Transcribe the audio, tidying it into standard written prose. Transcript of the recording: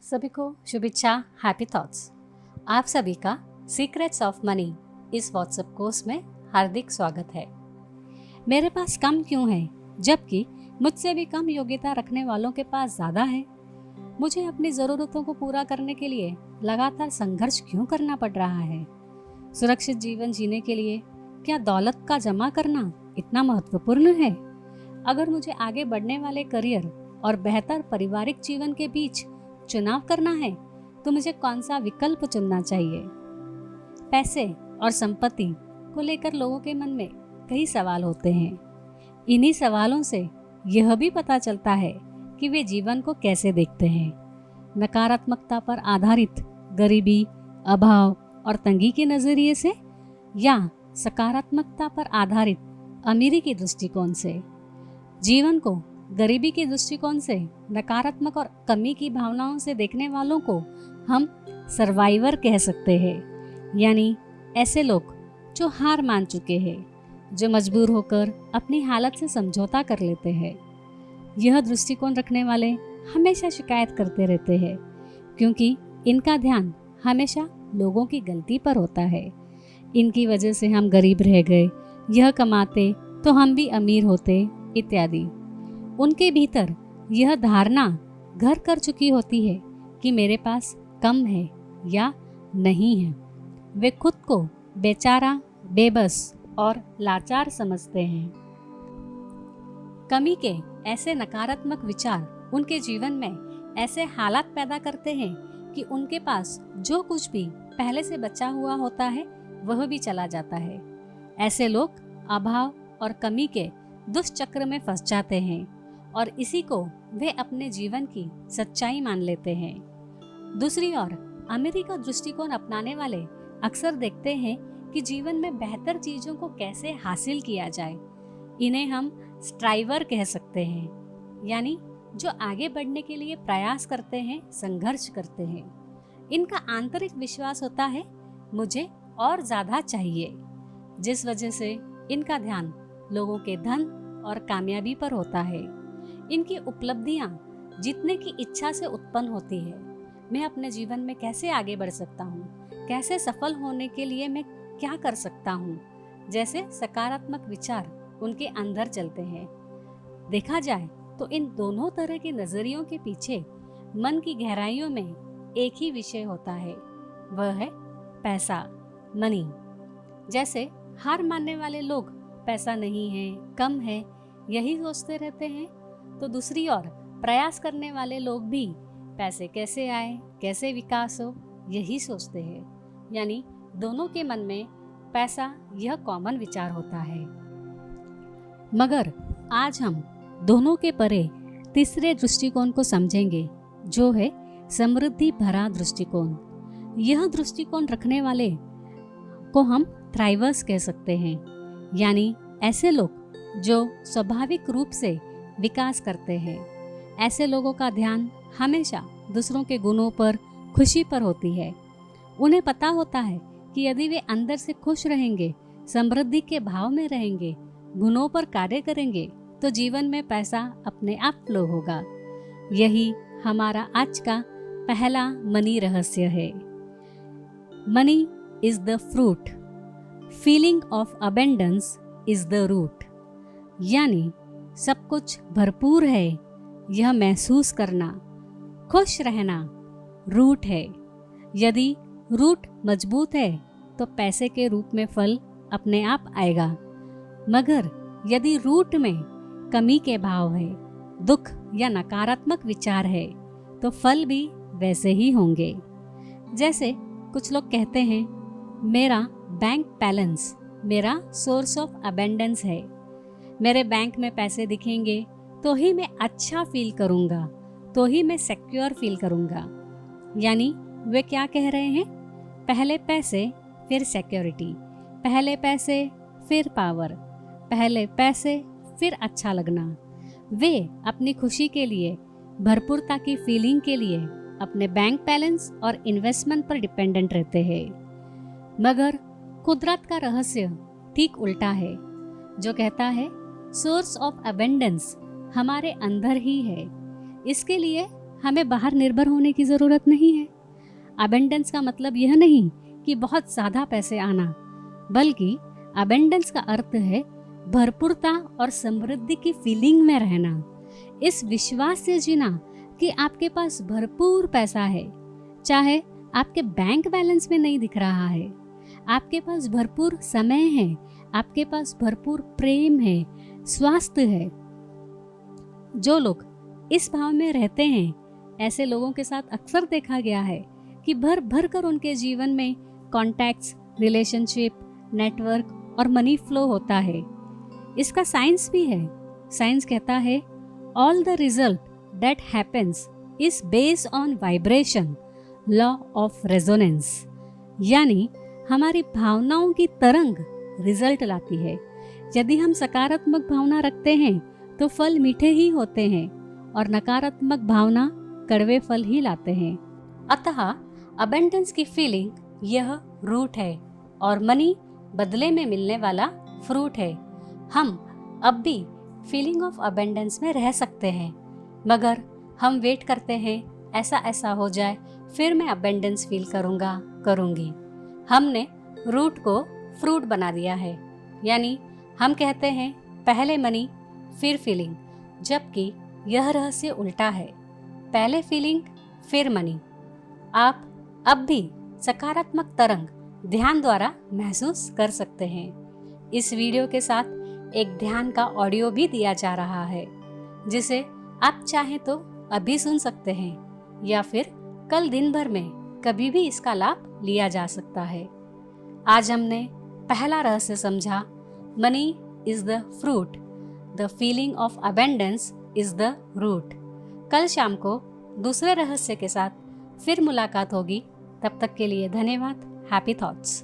सभी को शुभेच्छा, हैप्पी थॉट्स। आप सभी का सीक्रेट्स ऑफ मनी इस व्हाट्सएप कोर्स में हार्दिक स्वागत है। मेरे पास कम क्यों है जबकि मुझसे भी कम योग्यता रखने वालों के पास ज़्यादा है? मुझे अपनी ज़रूरतों को पूरा करने के लिए लगातार संघर्ष क्यों करना पड़ रहा है? सुरक्षित जीवन जीने के लिए क्या दौलत का जमा करना इतना महत्वपूर्ण है? अगर मुझे आगे बढ़ने वाले करियर और बेहतर पारिवारिक जीवन के बीच चुनाव करना है तो मुझे कौन सा विकल्प चुनना चाहिए? पैसे और संपत्ति को लेकर लोगों के मन में कई सवाल होते हैं। इन्हीं सवालों से यह भी पता चलता है कि वे जीवन को कैसे देखते हैं। नकारात्मकता पर आधारित गरीबी, अभाव और तंगी के नजरिए से या सकारात्मकता पर आधारित अमीरी के दृष्टिकोण से। जीवन को गरीबी के दृष्टिकोण से, नकारात्मक और कमी की भावनाओं से देखने वालों को हम सर्वाइवर कह सकते हैं, यानी ऐसे लोग जो हार मान चुके हैं, जो मजबूर होकर अपनी हालत से समझौता कर लेते हैं। यह दृष्टिकोण रखने वाले हमेशा शिकायत करते रहते हैं क्योंकि इनका ध्यान हमेशा लोगों की गलती पर होता है। इनकी वजह से हम गरीब रह गए, यह कमाते तो हम भी अमीर होते इत्यादि। उनके भीतर यह धारणा घर कर चुकी होती है कि मेरे पास कम है या नहीं है। वे खुद को बेचारा, बेबस और लाचार समझते हैं। कमी के ऐसे नकारात्मक विचार उनके जीवन में ऐसे हालात पैदा करते हैं कि उनके पास जो कुछ भी पहले से बचा हुआ होता है वह भी चला जाता है। ऐसे लोग अभाव और कमी के दुष्चक्र में फंस जाते हैं और इसी को वे अपने जीवन की सच्चाई मान लेते हैं। दूसरी ओर अमीरी का दृष्टिकोण अपनाने वाले अक्सर देखते हैं कि जीवन में बेहतर चीजों को कैसे हासिल किया जाए। इन्हें हम स्ट्राइवर कह सकते हैं, यानी जो आगे बढ़ने के लिए प्रयास करते हैं, संघर्ष करते हैं। इनका आंतरिक विश्वास होता है मुझे और ज्यादा चाहिए, जिस वजह से इनका ध्यान लोगों के धन और कामयाबी पर होता है। इनकी उपलब्धियां जीतने की इच्छा से उत्पन्न होती है। मैं अपने जीवन में कैसे आगे बढ़ सकता हूँ, कैसे सफल होने के लिए मैं क्या कर सकता हूँ, जैसे सकारात्मक विचार उनके अंदर चलते हैं। देखा जाए तो इन दोनों तरह के नजरियों के पीछे मन की गहराइयों में एक ही विषय होता है, वह है पैसा, मनी। जैसे हार मानने वाले लोग पैसा नहीं है, कम है, यही सोचते रहते हैं, तो दूसरी ओर प्रयास करने वाले लोग भी पैसे कैसे आए, कैसे विकास हो, यही सोचते हैं। यानी दोनों के मन में पैसा यह कॉमन विचार होता है। मगर आज हम दोनों के परे तीसरे दृष्टिकोण को समझेंगे, जो है समृद्धि भरा दृष्टिकोण। यह दृष्टिकोण रखने वाले को हम थ्राइवर्स कह सकते हैं, यानी ऐसे लोग जो स्वाभाविक रूप से विकास करते हैं। ऐसे लोगों का ध्यान हमेशा दूसरों के गुणों पर, खुशी पर होती है। उन्हें पता होता है कि यदि वे अंदर से खुश रहेंगे, समृद्धि के भाव में रहेंगे, गुणों पर कार्य करेंगे, तो जीवन में पैसा अपने आप फ्लो होगा। यही हमारा आज का पहला मनी रहस्य है। Money is the fruit, feeling of abundance is the root. यानी सब कुछ भरपूर है, यह महसूस करना, खुश रहना रूट है। यदि रूट मजबूत है तो पैसे के रूप में फल अपने आप आएगा। मगर यदि रूट में कमी के भाव है, दुख या नकारात्मक विचार है, तो फल भी वैसे ही होंगे। जैसे कुछ लोग कहते हैं, मेरा बैंक बैलेंस मेरा सोर्स ऑफ अबेंडेंस है। मेरे बैंक में पैसे दिखेंगे तो ही मैं अच्छा फील करूँगा, तो ही मैं सिक्योर फील करूँगा। यानी वे क्या कह रहे हैं? पहले पैसे फिर सिक्योरिटी, पहले पैसे फिर पावर, पहले पैसे फिर अच्छा लगना। वे अपनी खुशी के लिए, भरपूरता की फीलिंग के लिए अपने बैंक बैलेंस और इन्वेस्टमेंट पर डिपेंडेंट रहते हैं। मगर कुदरत का रहस्य ठीक उल्टा है, जो कहता है सोर्स ऑफ अबेंडेंस हमारे अंदर ही है। इसके लिए हमें बाहर निर्भर होने की ज़रूरत नहीं है। अबेंडेंस का मतलब यह नहीं कि बहुत ज़्यादा पैसे आना, बल्कि अबेंडेंस का अर्थ है भरपूरता और समृद्धि की फीलिंग में रहना, इस विश्वास से जीना कि आपके पास भरपूर पैसा है, चाहे आपके बैंक बैलेंस में नहीं दिख रहा है। आपके पास भरपूर समय है, आपके पास भरपूर प्रेम है, स्वास्थ्य है। जो लोग इस भाव में रहते हैं, ऐसे लोगों के साथ अक्सर देखा गया है कि भर भर कर उनके जीवन में कॉन्टैक्ट्स, रिलेशनशिप, नेटवर्क और मनी फ्लो होता है। इसका साइंस भी है। साइंस कहता है all the result that happens is based on vibration, law of resonance. यानी हमारी भावनाओं की तरंग रिजल्ट लाती है। यदि हम सकारात्मक भावना रखते हैं तो फल मीठे ही होते हैं और नकारात्मक भावना कड़वे फल ही लाते हैं। अतः अबेंडेंस की फीलिंग यह रूट है और मनी बदले में मिलने वाला फ्रूट है। हम अब भी फीलिंग ऑफ अबेंडेंस में रह सकते हैं, मगर हम वेट करते हैं ऐसा हो जाए फिर मैं अबेंडेंस फील करूंगी। हमने रूट को फ्रूट बना दिया है। यानी हम कहते हैं पहले मनी फिर फीलिंग, जबकि यह रहस्य उल्टा है, पहले फीलिंग फिर मनी। आप अब भी सकारात्मक तरंग ध्यान द्वारा महसूस कर सकते हैं। इस वीडियो के साथ एक ध्यान का ऑडियो भी दिया जा रहा है, जिसे आप चाहें तो अभी सुन सकते हैं या फिर कल दिन भर में कभी भी इसका लाभ लिया जा सकता है। आज हमने पहला रहस्य समझा, money is the fruit, the feeling of abundance is the root. कल शाम को दूसरे रहस्य के साथ फिर मुलाकात होगी। तब तक के लिए धन्यवाद। Happy thoughts.